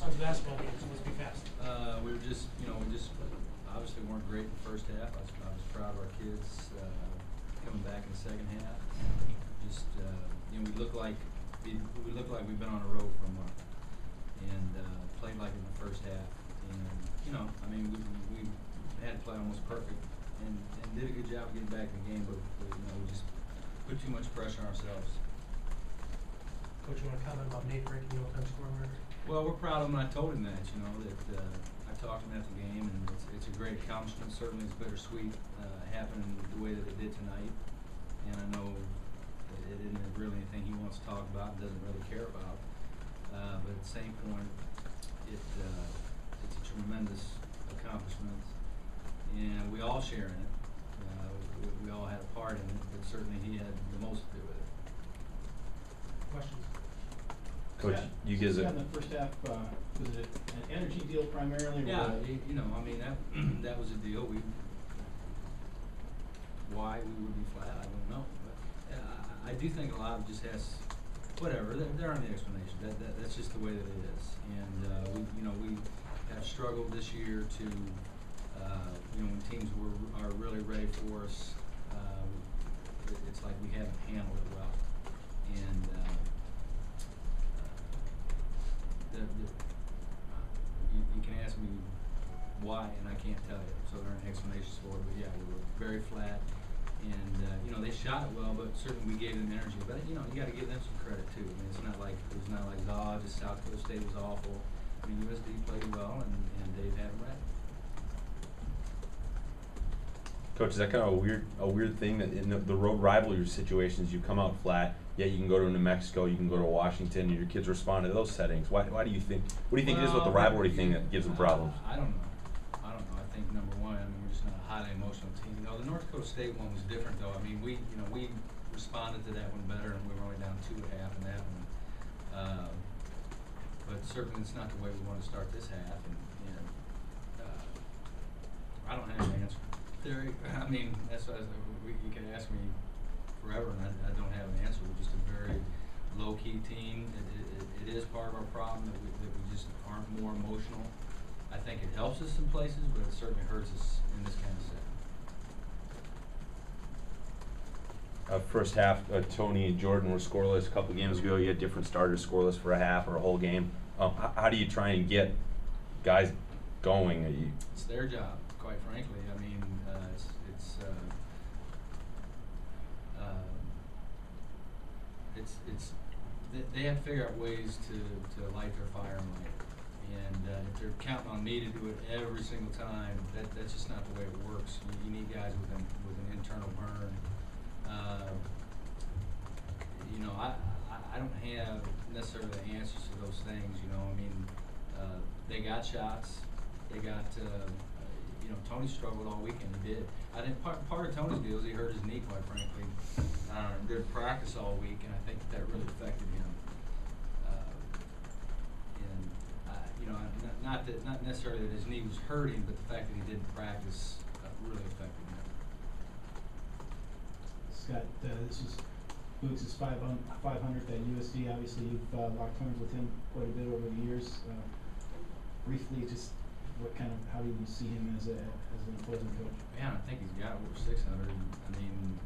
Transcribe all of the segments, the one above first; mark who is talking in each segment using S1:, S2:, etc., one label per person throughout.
S1: son's basketball game, so let's be fast.
S2: We were just, we just obviously weren't great in the first half. I was proud of our kids coming back in the second half. Just, we look like we've been on a road for a month and played like in the first half. And we had to play almost perfect and did a good job of getting back in the game, but we just put too much pressure on ourselves.
S1: Coach, you want to comment about Nate breaking the all-time scoring record?
S2: Well, we're proud of him, and I told him that, that I talked to him after the game, and it's a great accomplishment. Certainly it's bittersweet happening the way that it did tonight. And I know that it isn't really anything he wants to talk about and doesn't really care about. But at the same point, it's a tremendous accomplishment, and we all share in it. We all had a part in it, but certainly he had the most to do with it.
S1: Questions?
S3: Coach, you guys
S4: in the first half, was it an energy deal primarily?
S2: Yeah, that was a deal. Why we would be flat, I don't know. But I do think a lot of it just has, whatever. There aren't any explanations. That's just the way that it is. And we have struggled this year to, when teams are really ready for us, it's like we haven't handled it well. And you can ask me why, and I can't tell you. So there aren't explanations for it. But yeah, we were very flat, and they shot it well, but certainly we gave them energy. But you got to give them some credit too. I mean, it's not like just South Dakota State was awful. I mean, USD played well, and Dave had them ready.
S3: Coach, is that kind of a weird thing that in the road rivalry situations you come out flat, yet you can go to New Mexico, you can go to Washington, and your kids respond to those settings? Why do you think? What do you think it is with the rivalry thing that gives them problems?
S2: I don't know. I think number one, we're just not a highly emotional team. The North Dakota State one was different though. I mean, we responded to that one better, and we were only down 2.5 in that one. But certainly it's not the way we want to start this half, and I don't have an answer. I mean, that's what you can ask me forever, and I don't have an answer. We're just a very low-key team. It is part of our problem that we just aren't more emotional. I think it helps us in places, but it certainly hurts us in this kind of setting.
S3: First half, Tony and Jordan were scoreless a couple games ago. You had different starters scoreless for a half or a whole game. How do you try and get guys going?
S2: It's their job, quite frankly. I mean, they have to figure out ways to light their fire and light it. And if they're counting on me to do it every single time, that's just not the way it works. You need guys with an internal burn. I don't have necessarily the answers to those things. I mean, they got shots. They got. Tony struggled all weekend. He did. I think part of Tony's deal is he hurt his knee, quite frankly. Did practice all week, and I think that really affected him. Not necessarily that his knee was hurting, but the fact that he didn't practice really affected him.
S4: Scott, this is Boots' 500th at USD. Obviously, you've locked horns with him quite a bit over the years. Briefly, just how do you see him as an opposing coach?
S2: Man, I think he's got over 600. I mean,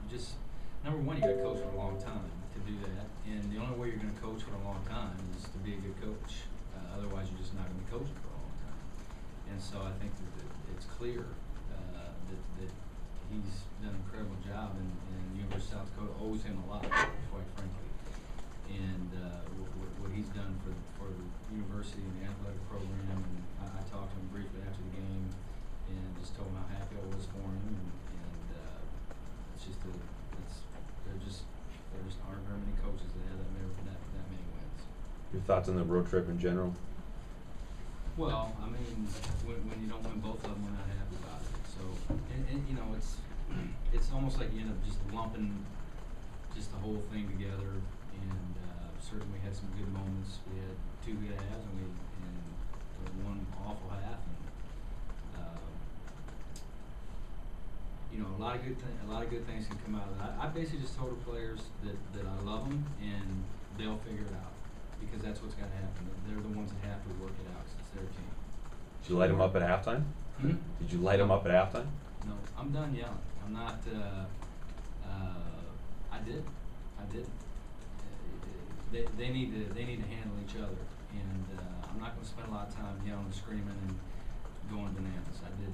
S2: just number one, you got to coach for a long time to do that, and the only way you're going to coach for a long time is to be a good coach. Otherwise, you're just not going to be coaching for a long time. And so I think that it's clear that he's done an incredible job, and the University of South Dakota owes him a lot, quite frankly. And what he's done for the university and the athletic program, and I talked to him briefly after the game, and just told him how happy I was for him, and it's just there just aren't very many coaches that have that many wins.
S3: Your thoughts on the road trip in general?
S2: Well, I mean, when you don't win both of them, we're not happy about it. So, it's almost like you end up just lumping just the whole thing together. And certainly we had some good moments. We had 2 good halves, and one awful half. And a lot of good things can come out of that. I basically just told the players that I love them, and they'll figure it out. because that's what's gotta happen. They're the ones that have to work it out 'cause it's their team.
S3: Did you light them up at halftime? Did you light them up at halftime?
S2: No, I'm done yelling. I'm not, I did. They need to handle each other, and, I'm not gonna spend a lot of time yelling and screaming and going bananas. I did.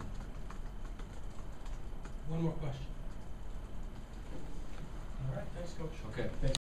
S1: One more question. All right, thanks, Coach.
S2: Okay.